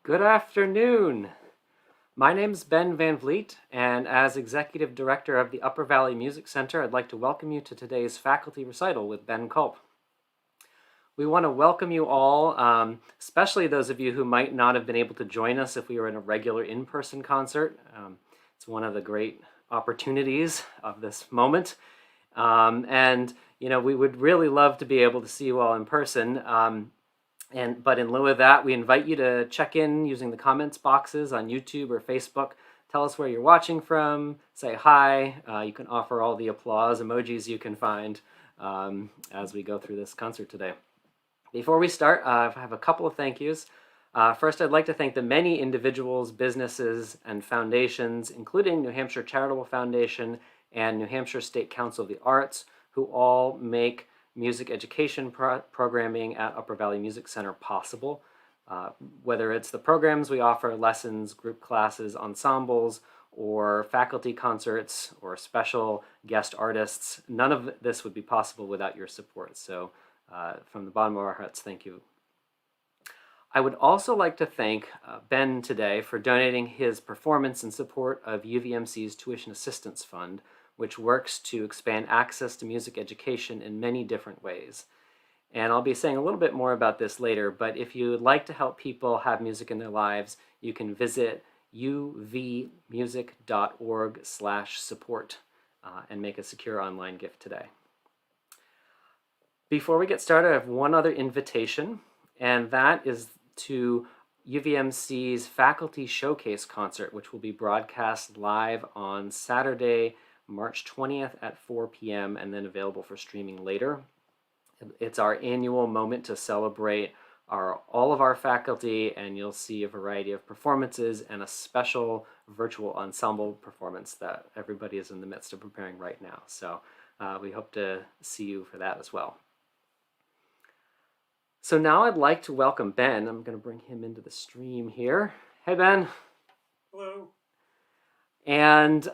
Good afternoon. My name's Ben Van Vliet, and as Executive Director of the Upper Valley Music Center, I'd like to welcome you to today's faculty recital with Ben Kulp. We want to welcome you all, especially those of you who might not have been able to join us if we were in a regular in-person concert. It's one of the great opportunities of this moment. We would really love to be able to see you all in person. But in lieu of that, we invite you to check in using the comments boxes on YouTube or Facebook. Tell us where you're watching from, say hi. You can offer all the applause emojis you can find as we go through this concert today. Before we start, I have a couple of thank yous. First, I'd like to thank the many individuals, businesses, and foundations, including New Hampshire Charitable Foundation and New Hampshire State Council of the Arts, who all make music education programming at Upper Valley Music Center possible. Whether it's the programs we offer, lessons, group classes, ensembles, or faculty concerts, or special guest artists, none of this would be possible without your support. So from the bottom of our hearts, thank you. I would also like to thank Ben today for donating his performance in support of UVMC's Tuition Assistance Fund, which works to expand access to music education in many different ways. And I'll be saying a little bit more about this later, but if you would like to help people have music in their lives, you can visit uvmusic.org/support and make a secure online gift today. Before we get started, I have one other invitation, and that is to UVMC's Faculty Showcase Concert, which will be broadcast live on Saturday, March 20th at 4 p.m. and then available for streaming later. It's our annual moment to celebrate all of our faculty, and you'll see a variety of performances and a special virtual ensemble performance that everybody is in the midst of preparing right now. So we hope to see you for that as well. So now I'd like to welcome Ben. I'm going to bring him into the stream here. Hey, Ben. Hello. And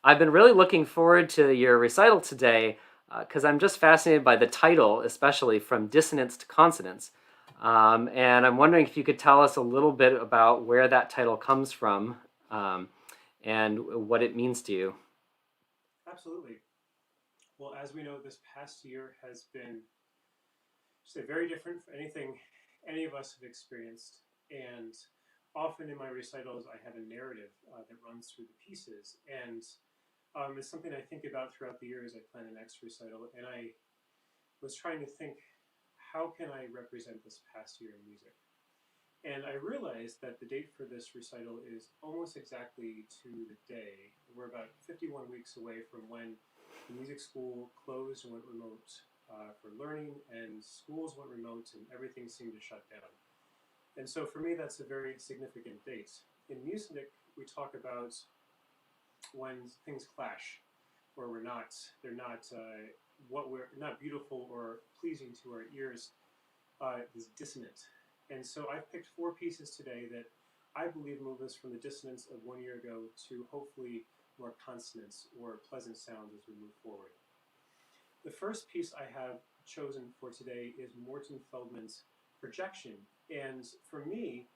I've been really looking forward to your recital today because I'm just fascinated by the title, especially From Dissonance to Consonance. And I'm wondering if you could tell us a little bit about where that title comes from and what it means to you. Absolutely. Well, as we know, this past year has been very different for anything any of us have experienced. And often in my recitals, I have a narrative that runs through the pieces. And it's something I think about throughout the year as I plan the next recital. And I was trying to think, how can I represent this past year in music? And I realized that the date for this recital is almost exactly to the day. We're about 51 weeks away from when the music school closed and went remote for learning, and schools went remote, and everything seemed to shut down. And so for me, that's a very significant date. In music, we talk about when things clash, or they're not beautiful or pleasing to our ears, is dissonant. And so I've picked 4 pieces today that I believe move us from the dissonance of 1 year ago to hopefully more consonance or pleasant sounds as we move forward. The first piece I have chosen for today is Morton Feldman's Projection. And for me,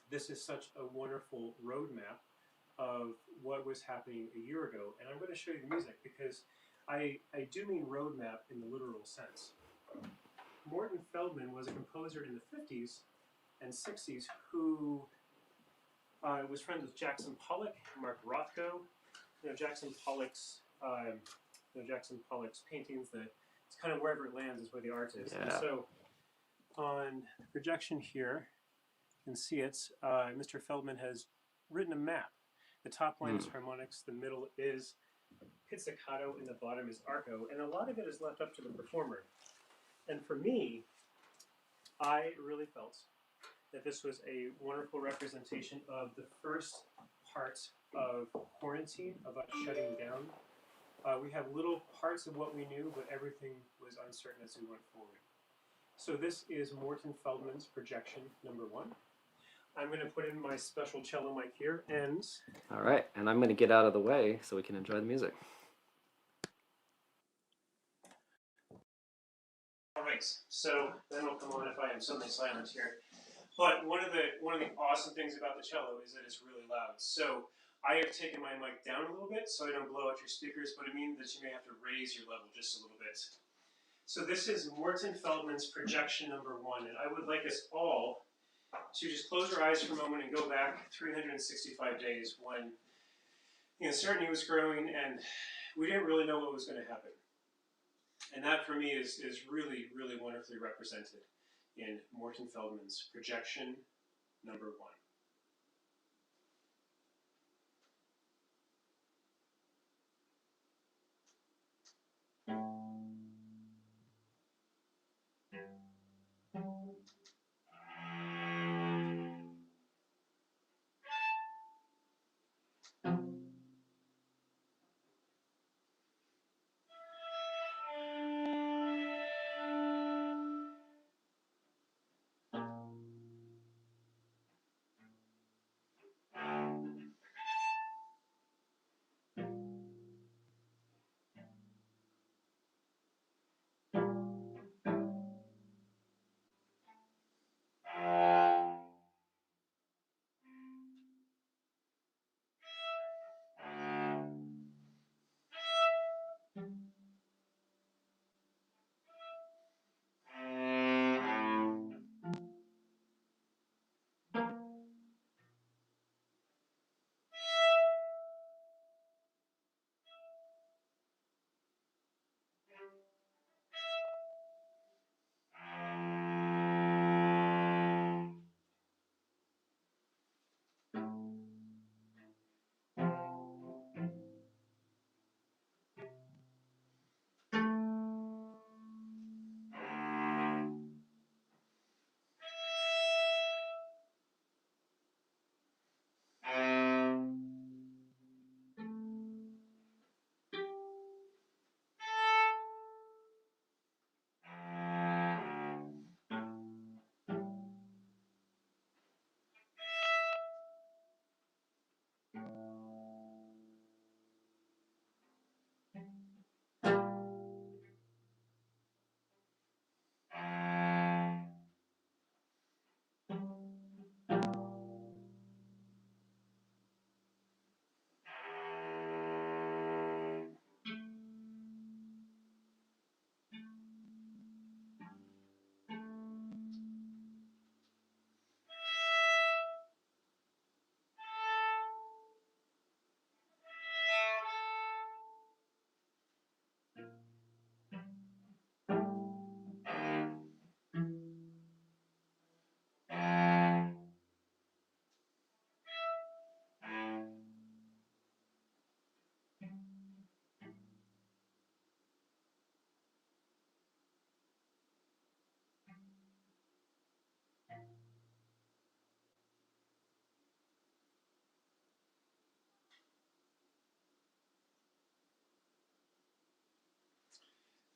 this is such a wonderful roadmap of what was happening a year ago. And I'm going to show you the music because I do mean roadmap in the literal sense. Morton Feldman was a composer in the 50s and 60s who was friends with Jackson Pollock, Mark Rothko. Jackson Pollock's paintings, it's kind of wherever it lands is where the art is. Yeah. And so on the projection here, you can see it, Mr. Feldman has written a map. The top line is harmonics, the middle is pizzicato, and the bottom is arco, and a lot of it is left up to the performer. And for me, I really felt that this was a wonderful representation of the first part of quarantine, of us shutting down. We have little parts of what we knew, but everything was uncertain as we went forward. So this is Morton Feldman's Projection number 1. I'm going to put in my special cello mic here, and... All right, and I'm going to get out of the way so we can enjoy the music. All right, so then it'll come on if I am suddenly silent here. But one of the awesome things about the cello is that it's really loud. So I have taken my mic down a little bit so I don't blow out your speakers, but it means that you may have to raise your level just a little bit. So this is Morton Feldman's projection number 1, and I would like us all to just close your eyes for a moment and go back 365 days when the uncertainty was growing and we didn't really know what was going to happen. And that for me is really, really wonderfully represented in Morton Feldman's projection number 1.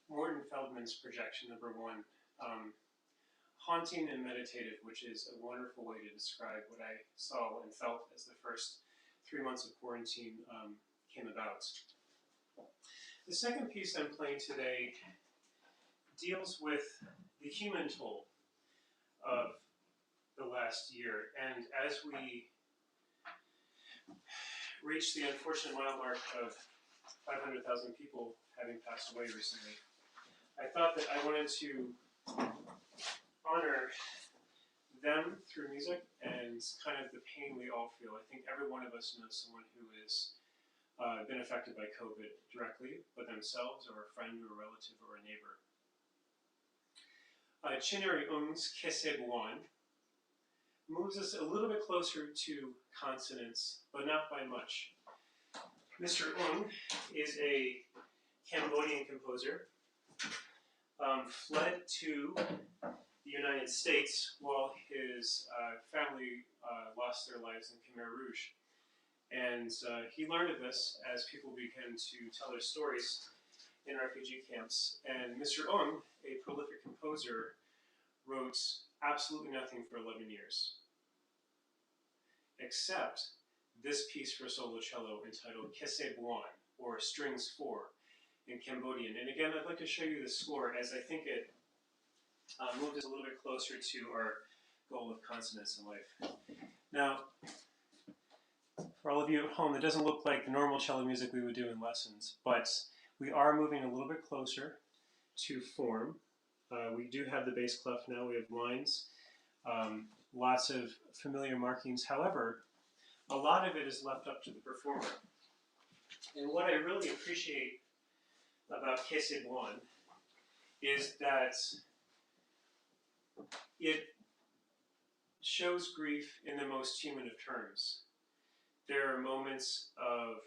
Morton Feldman's projection number 1. Haunting and meditative, which is a wonderful way to describe what I saw and felt as the first 3 months of quarantine came about. The second piece I'm playing today deals with the human toll of the last year. And as we reach the unfortunate mile mark of 500,000 people having passed away recently, I thought that I wanted to honor them through music and kind of the pain we all feel. I think every one of us knows someone who has been affected by COVID directly, but themselves or a friend or a relative or a neighbor. Chinary Khse Buon moves us a little bit closer to consonance, but not by much. Mr. is a Cambodian composer, fled to the United States while his family lost their lives in Khmer Rouge. And he learned of this as people began to tell their stories in refugee camps. And Mr. a prolific composer, wrote absolutely nothing for 11 years, except this piece for solo cello entitled Khse Buon, or Strings 4 in Cambodian. And again, I'd like to show you the score as I think it moves us a little bit closer to our goal of consonance in life. Now, for all of you at home, it doesn't look like the normal cello music we would do in lessons, but we are moving a little bit closer to form. We do have the bass clef now, we have lines, lots of familiar markings. However, a lot of it is left up to the performer. And what I really appreciate about Khse Buon is that it shows grief in the most human of terms. There are moments of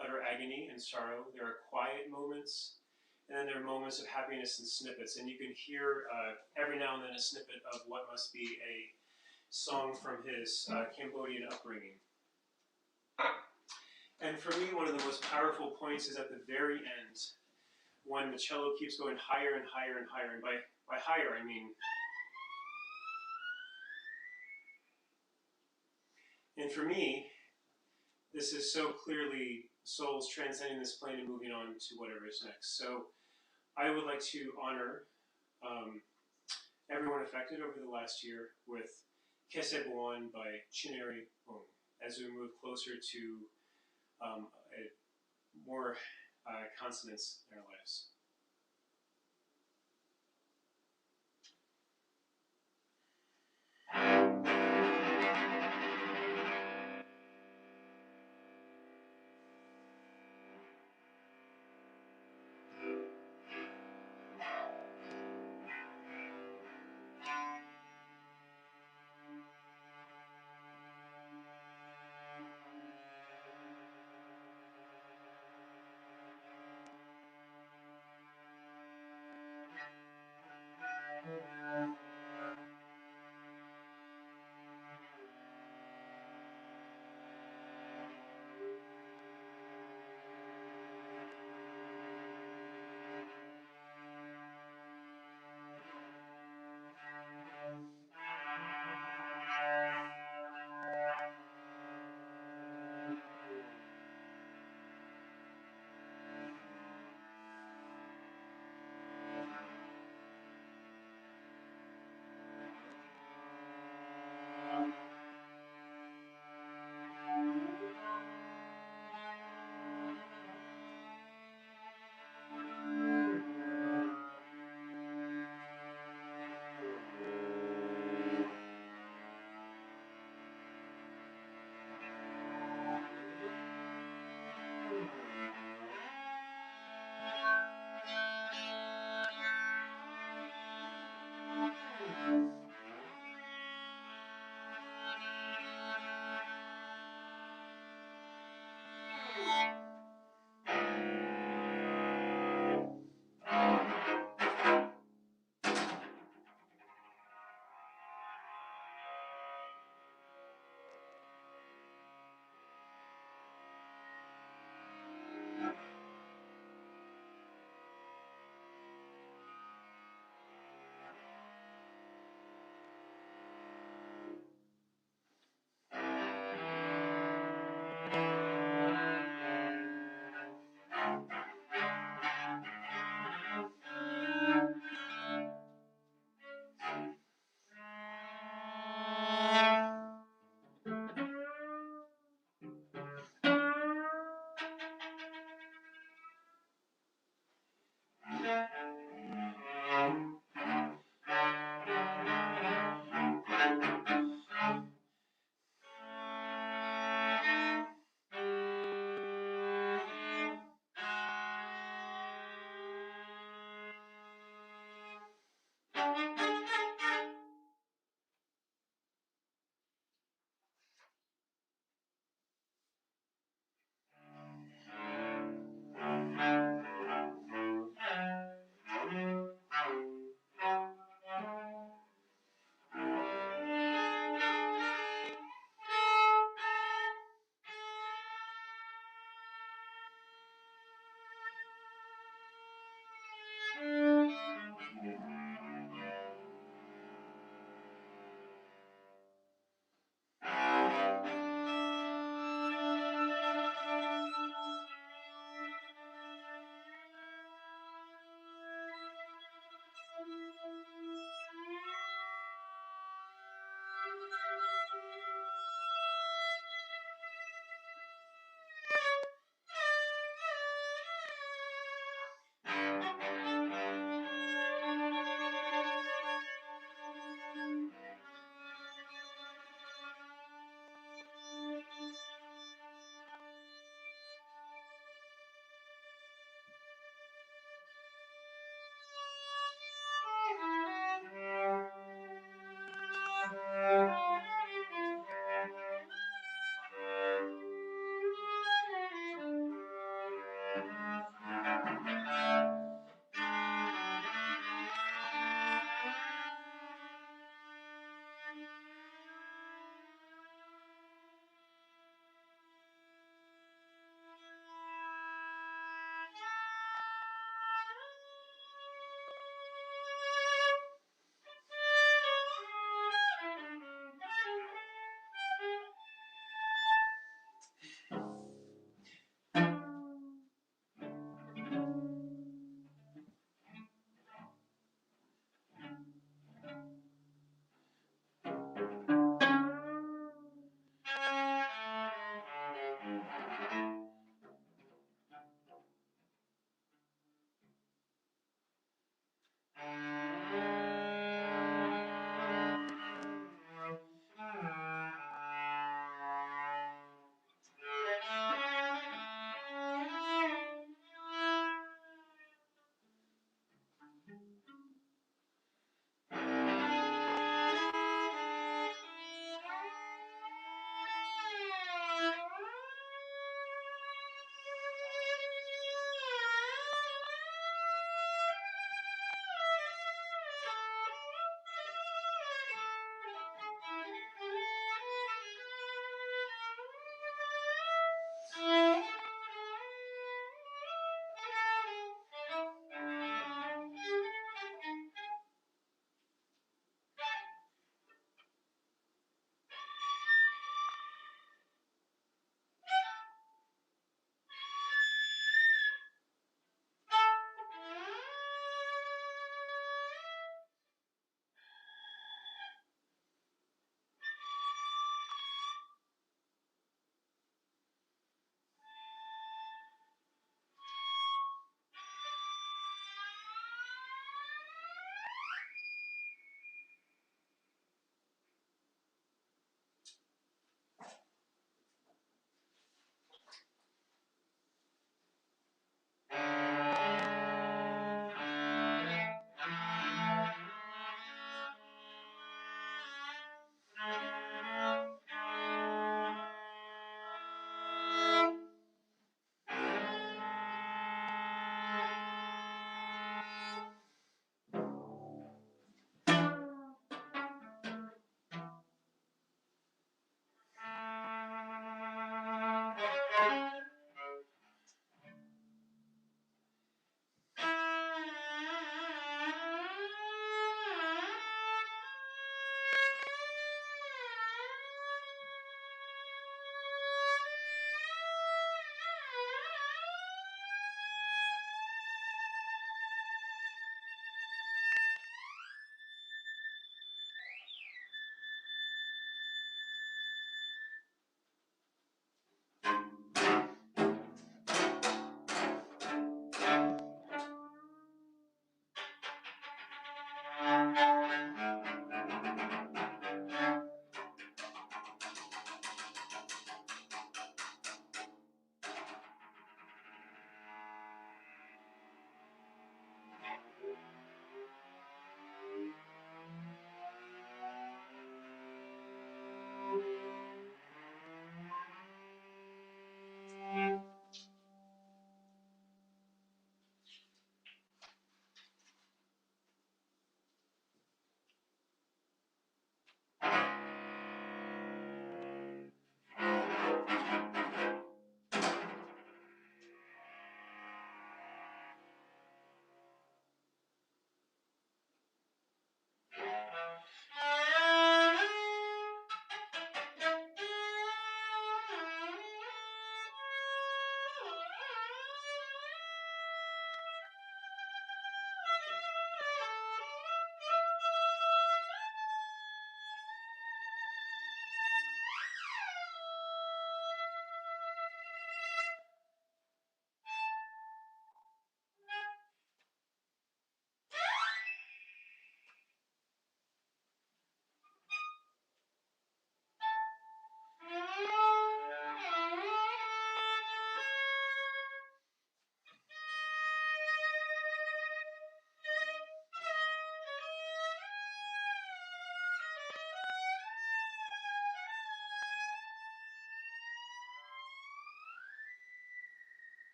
utter agony and sorrow. There are quiet moments, and then there are moments of happiness and snippets. And you can hear every now and then a snippet of what must be a song from his Cambodian upbringing. And for me, one of the most powerful points is at the very end, when the cello keeps going higher and higher and higher. And by higher, I mean. And for me, this is so clearly souls transcending this plane and moving on to whatever is next. So I would like to honor everyone affected over the last year with Khse Buon by Chinary, Buon, as we move closer to more consonance in our lives.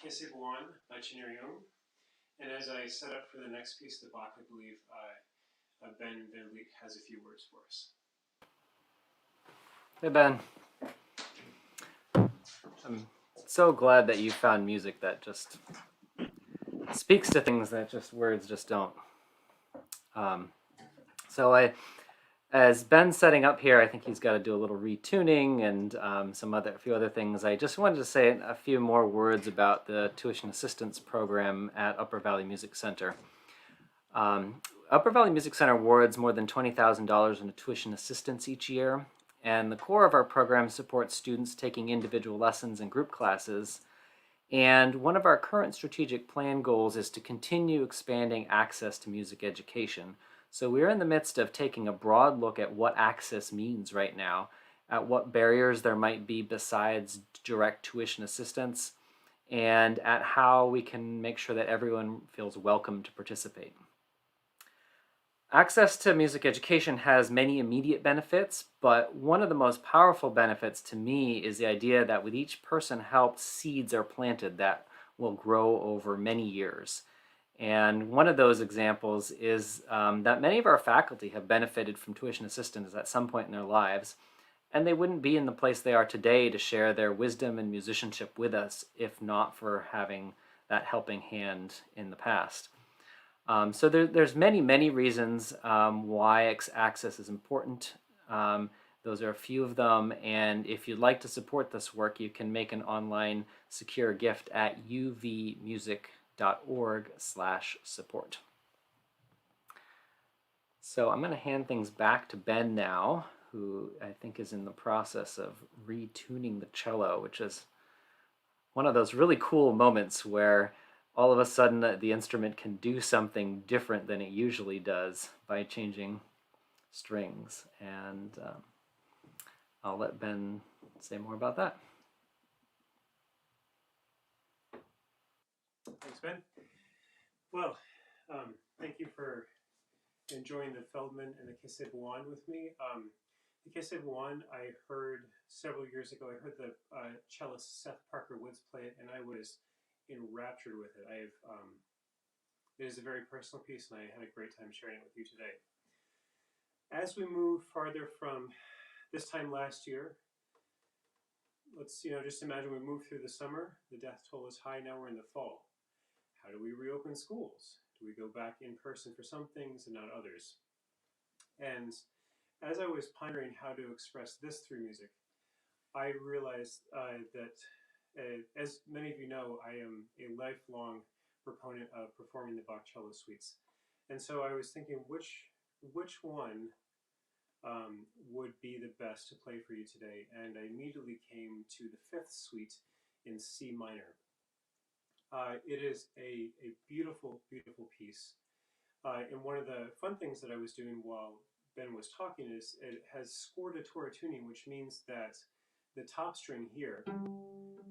Khse Buon by Chinary. And as I set up for the next piece, the Bach, I believe Ben has a few words for us. Hey Ben, I'm so glad that you found music that just speaks to things that just words just don't. So as Ben's setting up here, I think he's got to do a little retuning and a few other things. I just wanted to say a few more words about the tuition assistance program at Upper Valley Music Center. Upper Valley Music Center awards more than $20,000 in tuition assistance each year, and the core of our program supports students taking individual lessons and group classes. And one of our current strategic plan goals is to continue expanding access to music education. So we're in the midst of taking a broad look at what access means right now, at what barriers there might be besides direct tuition assistance, and at how we can make sure that everyone feels welcome to participate. Access to music education has many immediate benefits, but one of the most powerful benefits to me is the idea that with each person helped, seeds are planted that will grow over many years. And one of those examples is that many of our faculty have benefited from tuition assistance at some point in their lives, and they wouldn't be in the place they are today to share their wisdom and musicianship with us if not for having that helping hand in the past. So there's many reasons why access is important. Those are a few of them, and if you'd like to support this work, you can make an online secure gift at uvmusic.org/support. So I'm going to hand things back to Ben now, who I think is in the process of retuning the cello, which is one of those really cool moments where all of a sudden the instrument can do something different than it usually does by changing strings. And I'll let Ben say more about that. Thanks, Ben. Well, thank you for enjoying the Feldman and the Khse Buon with me. The Khse Buon I heard several years ago. I heard the cellist Seth Parker Woods play it, and I was enraptured with it. It is a very personal piece, and I had a great time sharing it with you today. As we move farther from this time last year, let's just imagine we moved through the summer. The death toll is high. Now we're in the fall. How do we reopen schools? Do we go back in person for some things and not others? And as I was pondering how to express this through music, I realized that, as many of you know, I am a lifelong proponent of performing the Bach cello suites. And so I was thinking, which one would be the best to play for you today? And I immediately came to the fifth suite in C minor. It is a beautiful, beautiful piece. And one of the fun things that I was doing while Ben was talking is it has scordatura tuning, which means that the top string here,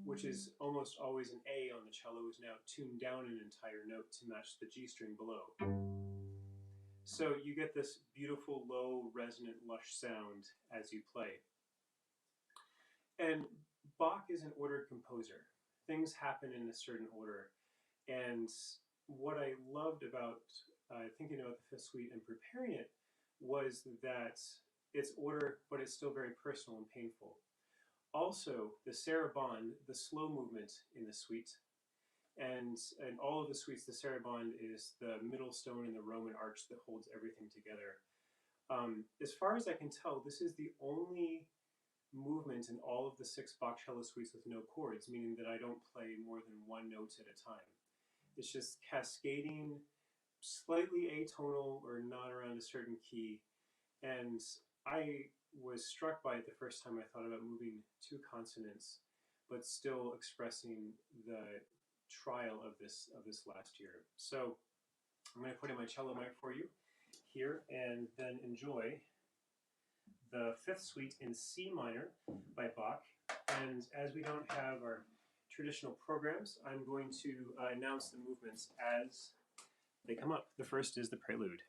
which is almost always an A on the cello, is now tuned down an entire note to match the G string below. So you get this beautiful, low, resonant, lush sound as you play. And Bach is an ordered composer. Things happen in a certain order. And what I loved about thinking about the Fifth Suite and preparing it was that it's order, but it's still very personal and painful. Also, the sarabande, the slow movement in the suite, and in all of the suites, the sarabande is the middle stone in the Roman arch that holds everything together. As far as I can tell, this is the only movement in all of the 6 Bach cello suites with no chords, meaning that I don't play more than one note at a time. It's just cascading, slightly atonal or not around a certain key. And I was struck by it the first time I thought about moving to consonance, but still expressing the trial of this last year. So I'm going to put in my cello mic for you here and then enjoy the Fifth Suite in C minor by Bach. And as we don't have our traditional programs, I'm going to announce the movements as they come up. The first is the prelude.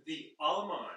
The Allemande.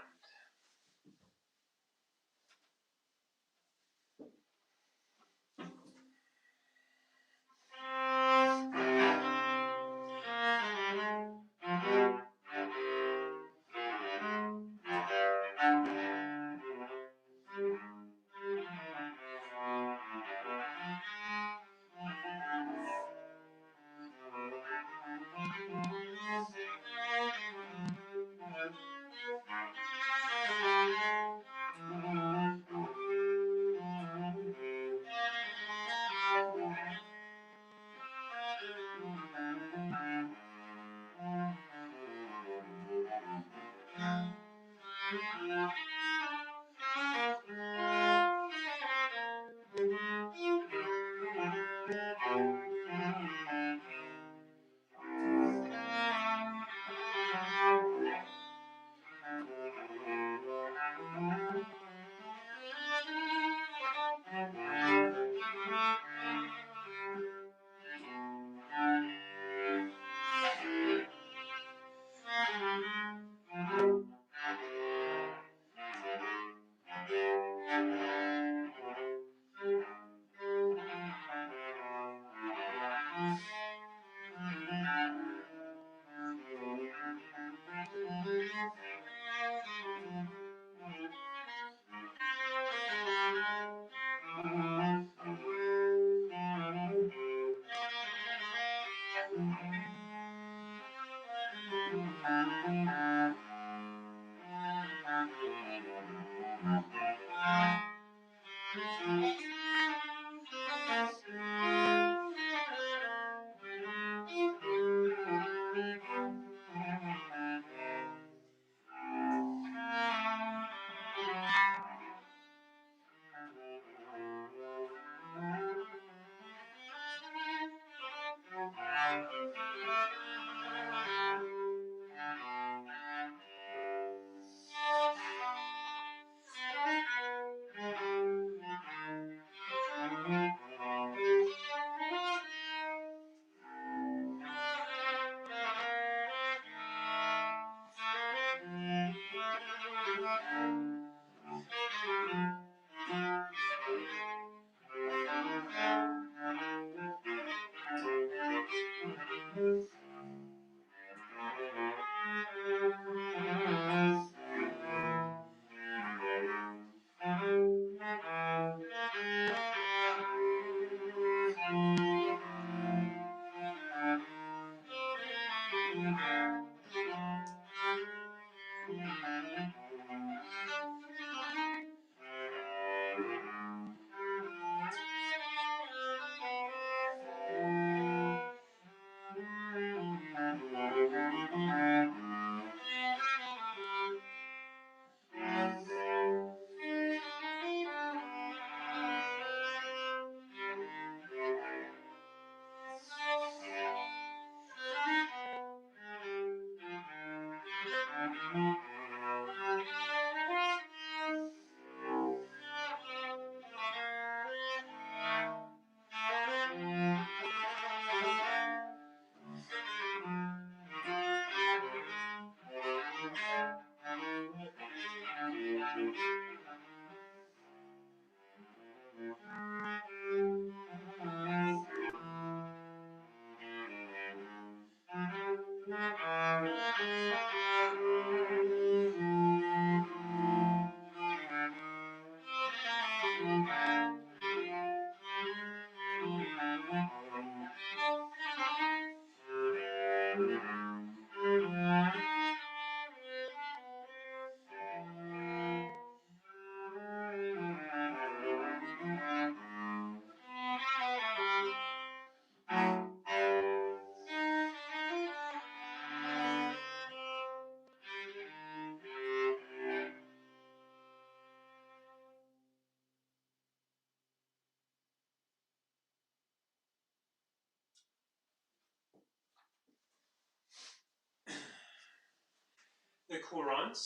courant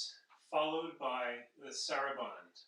followed by the saraband.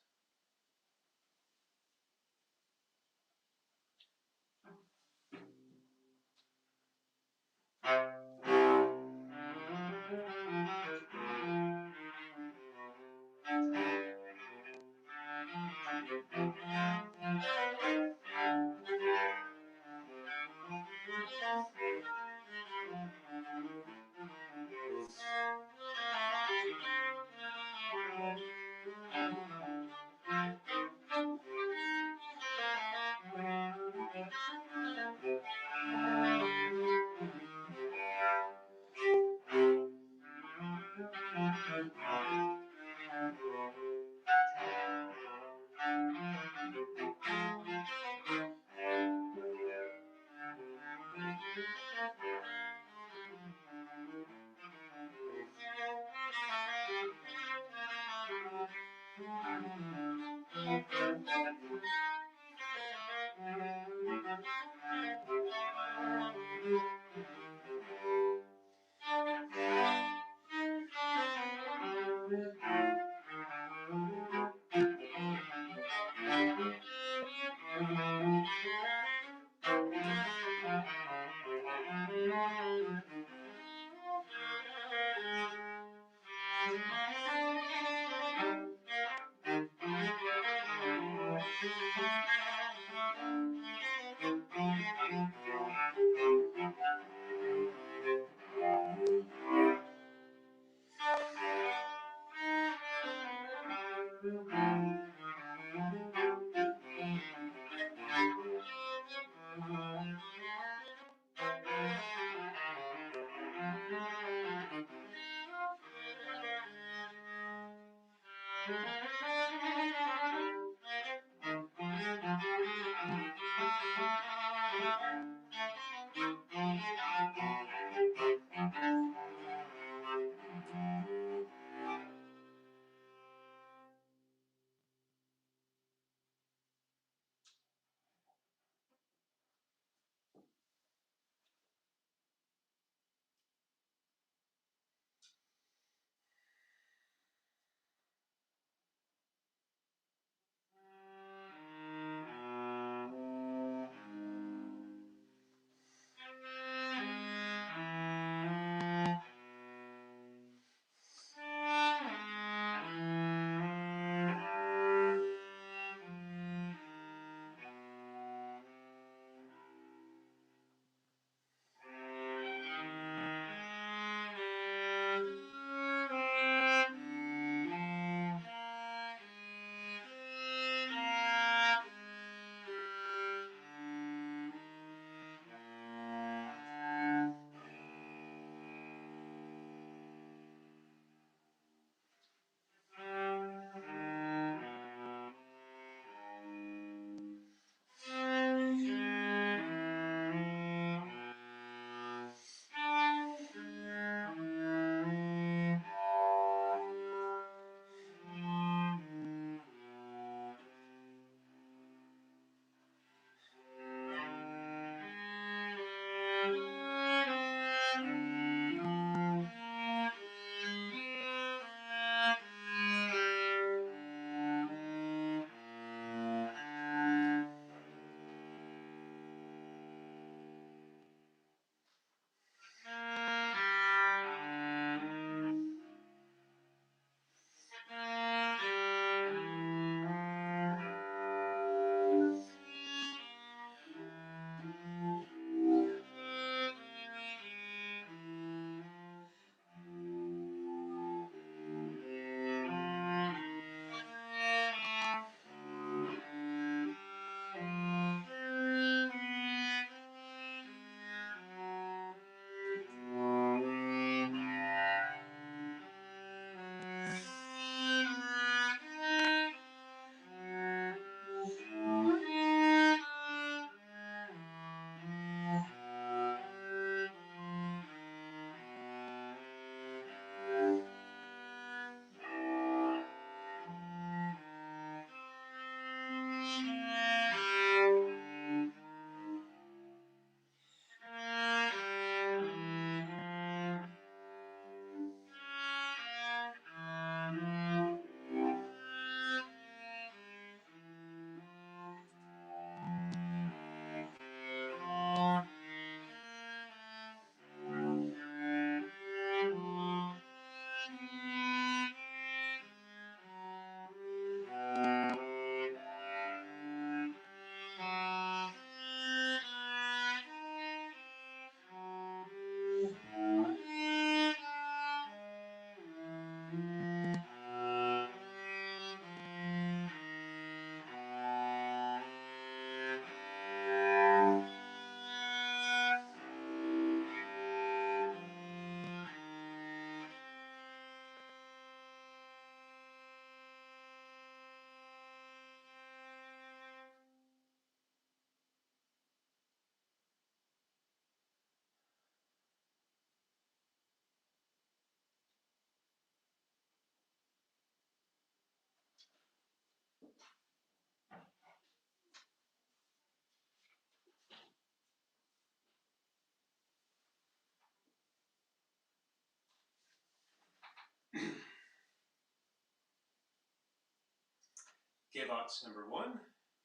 Gavox number 1,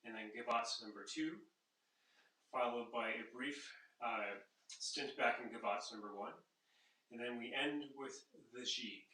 and then Gavox number 2, followed by a brief stint back in Gavox number 1, and then we end with the Gigue.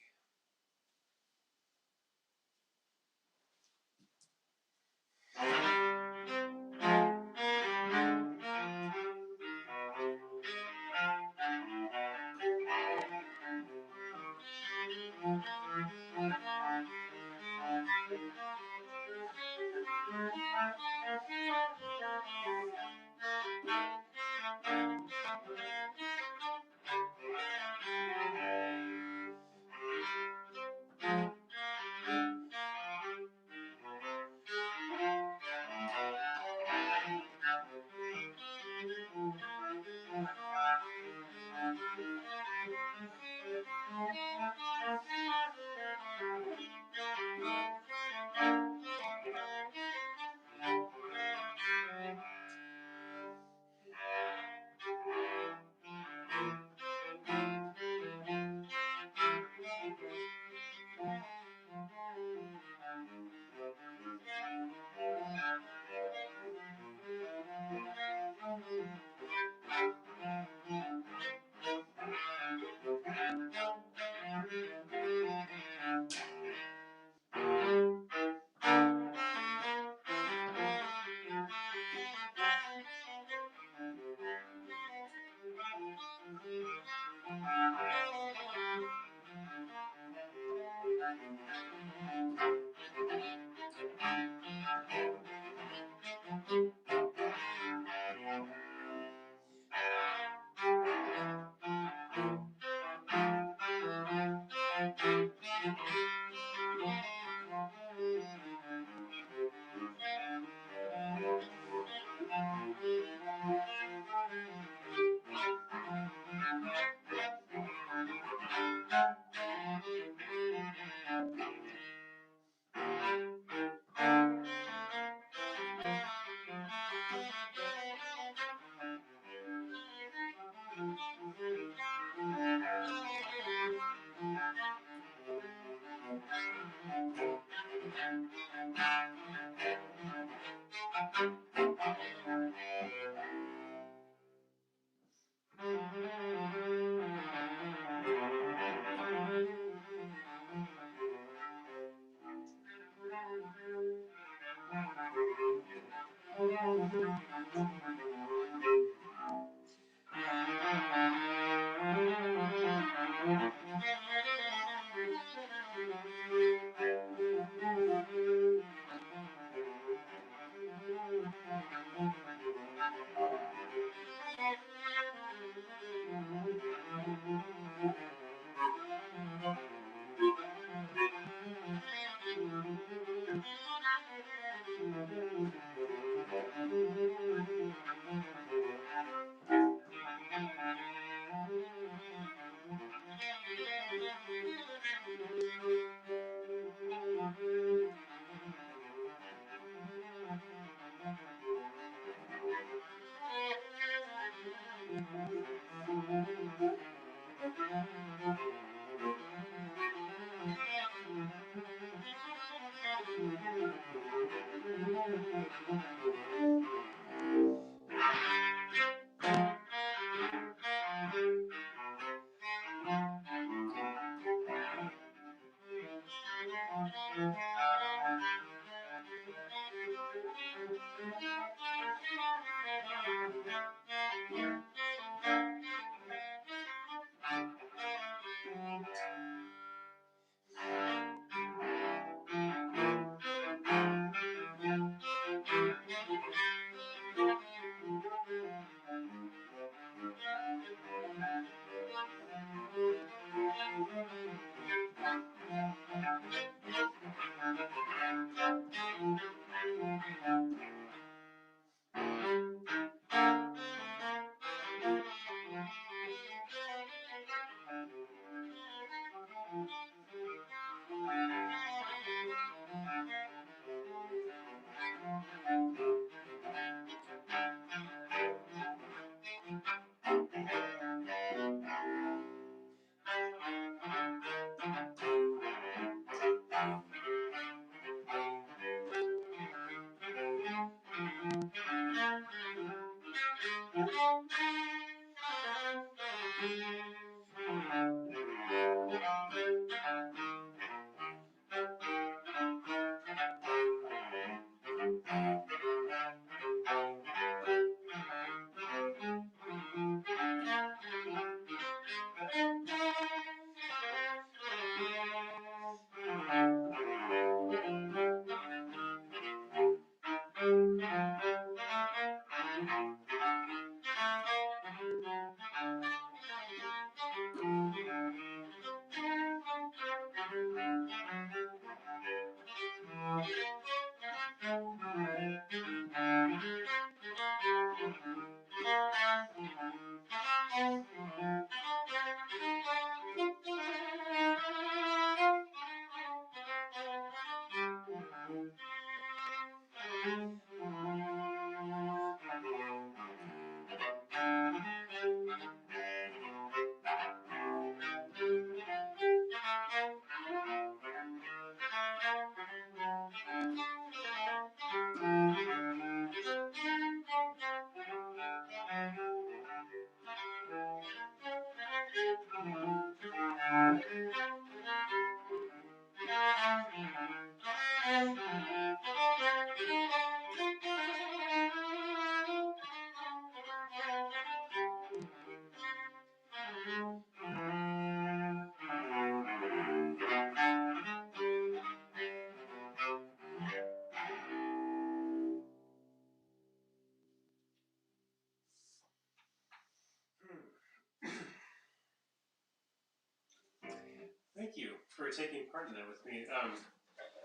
for taking part in that with me.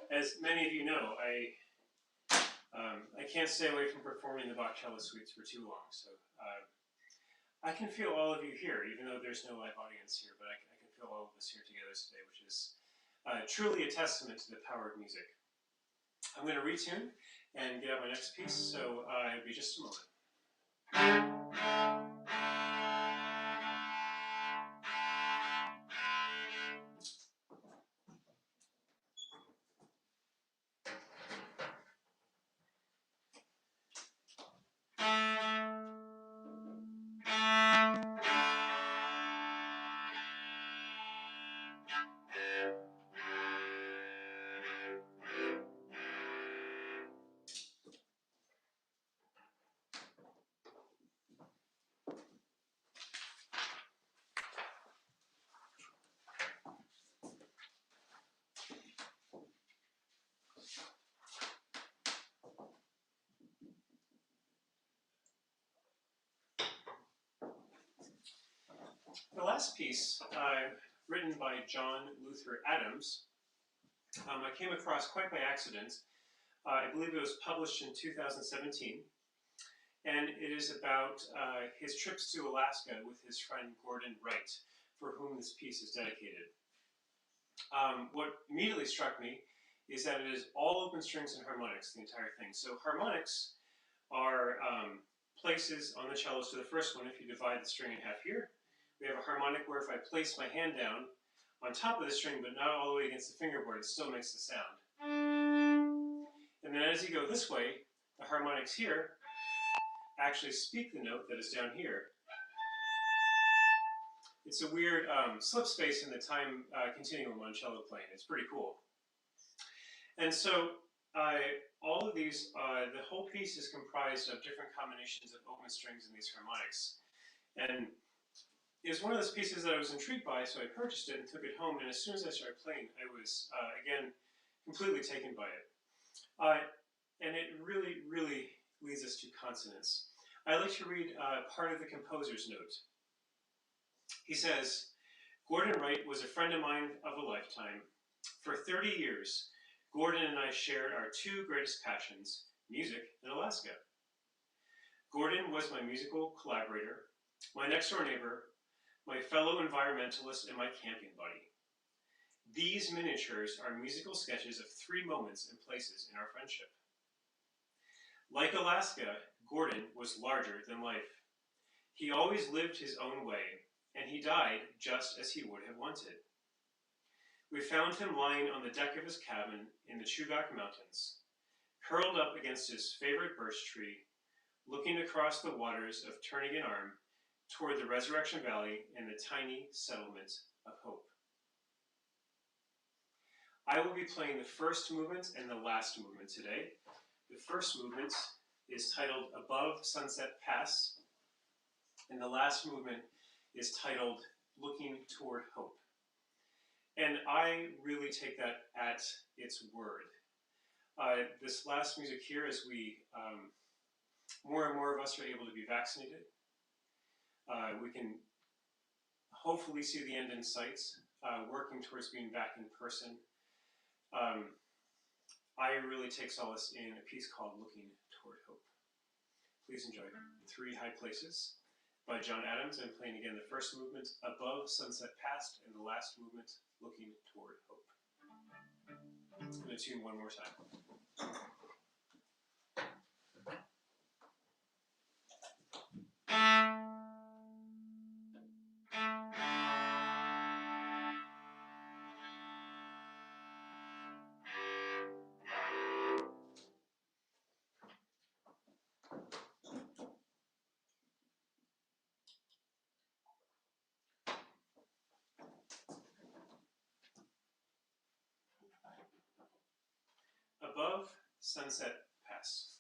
As many of you know, I can't stay away from performing the Bach cello suites for too long, so I can feel all of you here, even though there's no live audience here, but I can feel all of us here together today, which is truly a testament to the power of music. I'm going to retune and get out my next piece, so it'll be just a moment. The last piece, written by John Luther Adams, I came across quite by accident. I believe it was published in 2017, and it is about his trips to Alaska with his friend Gordon Wright, for whom this piece is dedicated. What immediately struck me is that it is all open strings and harmonics, the entire thing. So harmonics are places on the cello. So the first one, if you divide the string in half here, we have a harmonic where if I place my hand down on top of the string, but not all the way against the fingerboard, it still makes the sound. And then as you go this way, the harmonics here actually speak the note that is down here. It's a weird slip space in the time continuum on cello playing. It's pretty cool. And so all of these, the whole piece is comprised of different combinations of open strings and these harmonics. And it was one of those pieces that I was intrigued by, so I purchased it and took it home. And as soon as I started playing, I was, again, completely taken by it. And it really, really leads us to consonance. I'd like to read part of the composer's note. He says, Gordon Wright was a friend of mine of a lifetime. For 30 years, Gordon and I shared our two greatest passions, music and Alaska. Gordon was my musical collaborator, my next-door neighbor, my fellow environmentalist, and my camping buddy. These miniatures are musical sketches of 3 moments and places in our friendship. Like Alaska, Gordon was larger than life. He always lived his own way, and he died just as he would have wanted. We found him lying on the deck of his cabin in the Chugach Mountains, curled up against his favorite birch tree, looking across the waters of Turnagain Arm toward the Resurrection Valley and the tiny settlement of Hope. I will be playing the first movement and the last movement today. The first movement is titled Above Sunset Pass, and the last movement is titled Looking Toward Hope. And I really take that at its word. This last music here, as we, more and more of us are able to be vaccinated, we can hopefully see the end in sight, working towards being back in person. I really take solace in a piece called Looking Toward Hope. Please enjoy 3 High Places by John Adams. I'm playing again the first movement, Above Sunset Past, and the last movement, Looking Toward Hope. I'm going to tune one more time. Above Sunset Pass.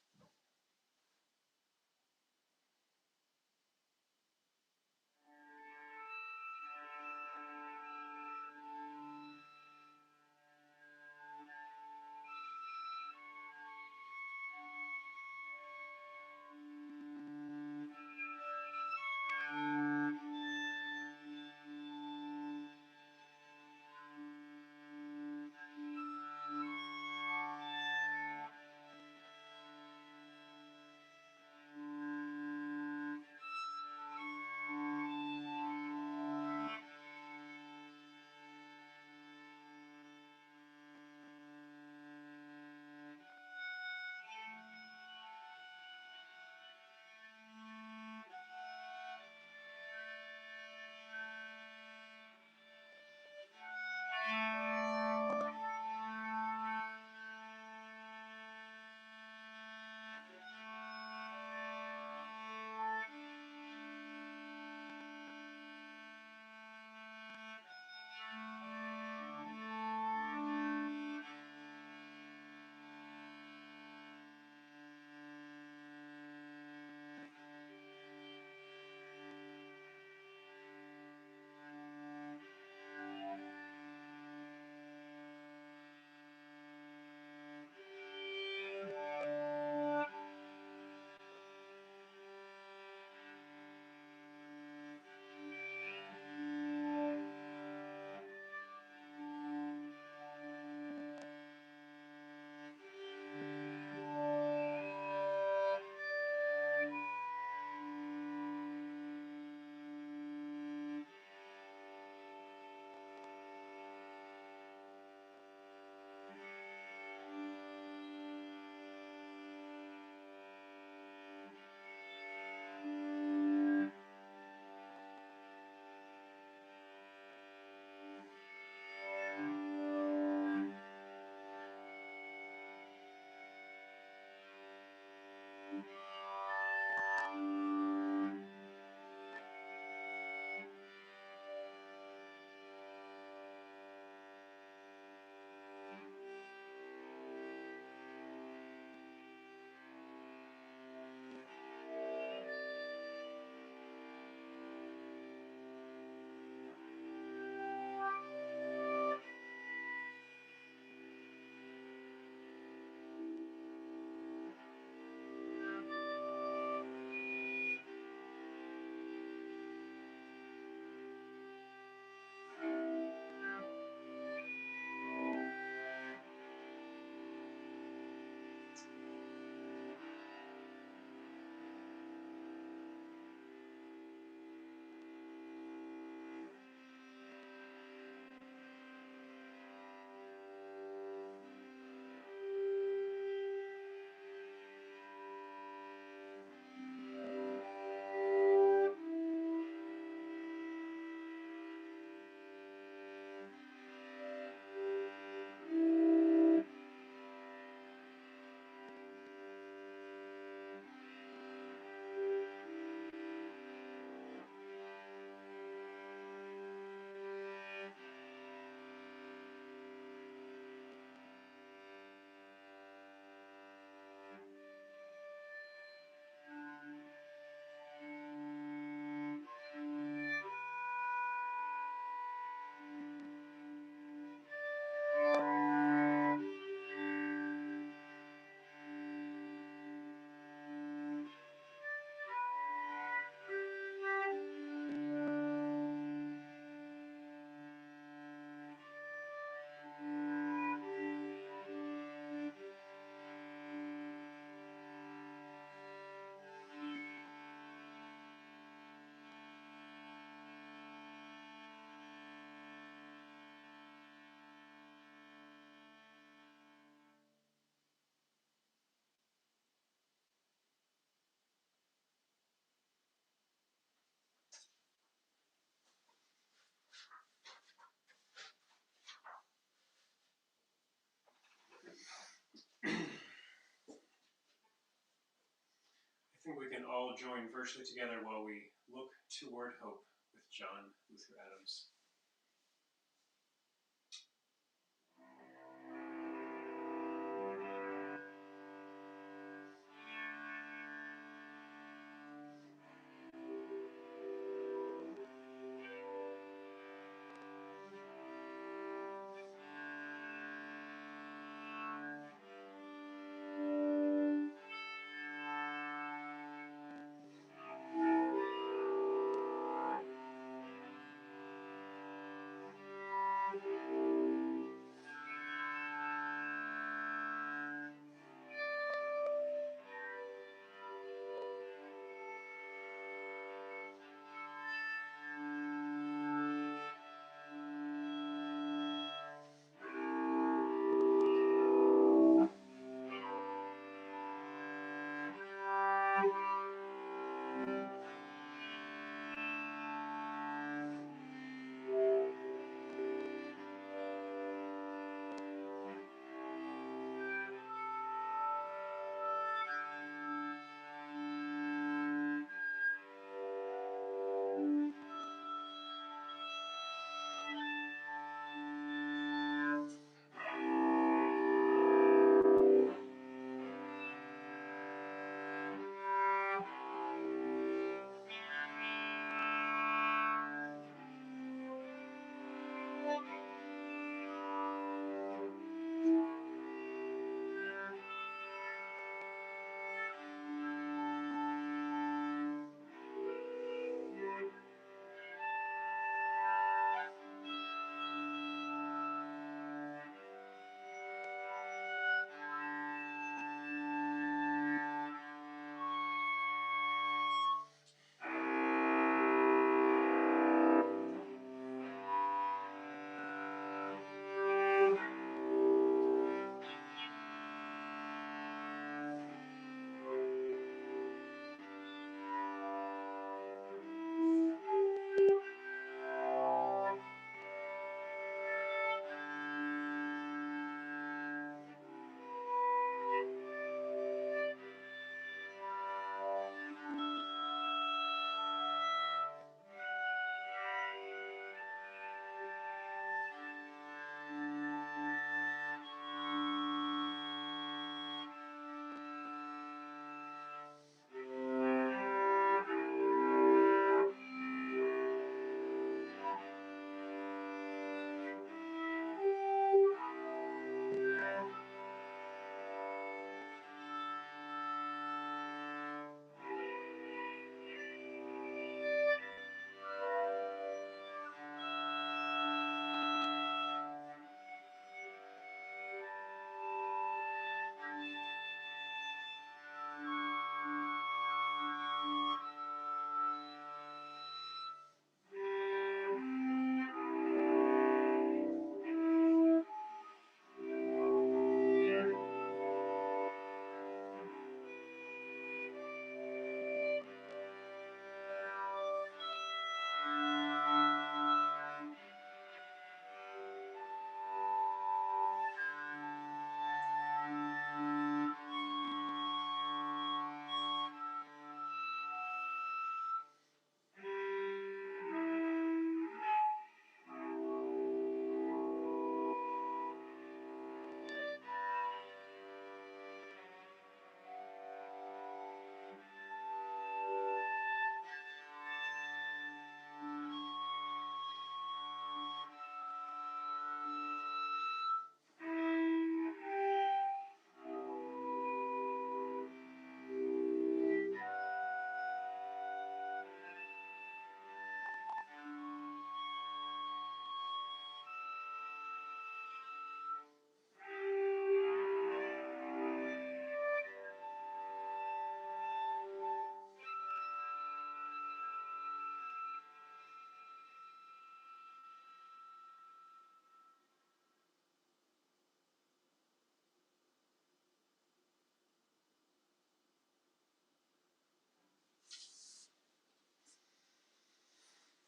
all join virtually together while we look toward hope with John Luther Adams.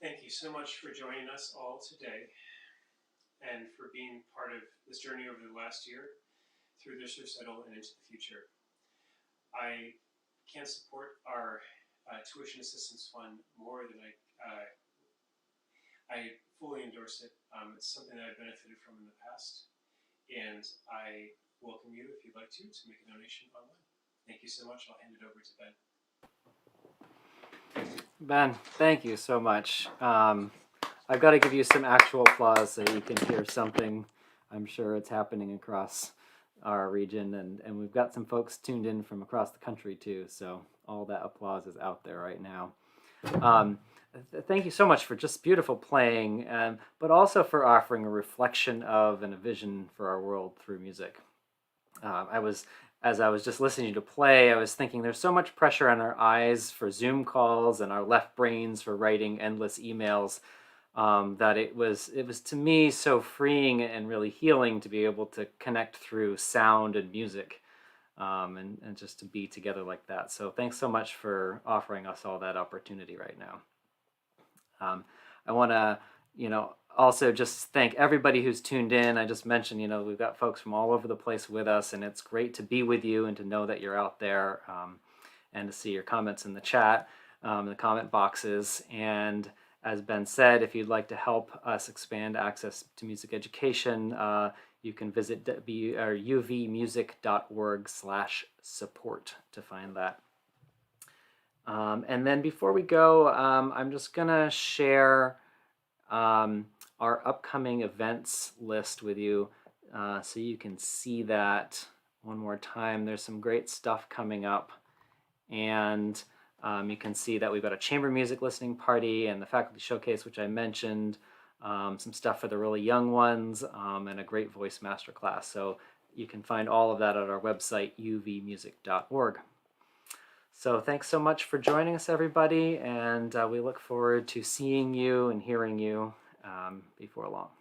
Thank you so much for joining us all today and for being part of this journey over the last year through this recital and into the future. I can't support our tuition assistance fund more than I fully endorse it. It's something that I've benefited from in the past, and I welcome you, if you'd like to make a donation online. Thank you so much. I'll hand it over to Ben. Ben, thank you so much. I've got to give you some actual applause so you can hear something. I'm sure it's happening across our region, and we've got some folks tuned in from across the country too, so all that applause is out there right now. Thank you so much for just beautiful playing, but also for offering a reflection of and a vision for our world through music. As I was just listening to play, I was thinking there's so much pressure on our eyes for Zoom calls and our left brains for writing endless emails, that it was to me so freeing and really healing to be able to connect through sound and music, and just to be together like that. So thanks so much for offering us all that opportunity right now. I want to, also just thank everybody who's tuned in. I just mentioned, we've got folks from all over the place with us, and it's great to be with you and to know that you're out there, and to see your comments in the chat, in the comment boxes. And as Ben said, if you'd like to help us expand access to music education, you can visit uvmusic.org/support to find that. And then before we go, I'm just going to share our upcoming events list with you, so you can see that one more time. There's some great stuff coming up, and you can see that we've got a chamber music listening party and the faculty showcase, which I mentioned, some stuff for the really young ones, and a great voice masterclass. So you can find all of that at our website, uvmusic.org. So thanks so much for joining us, everybody, and we look forward to seeing you and hearing you before long.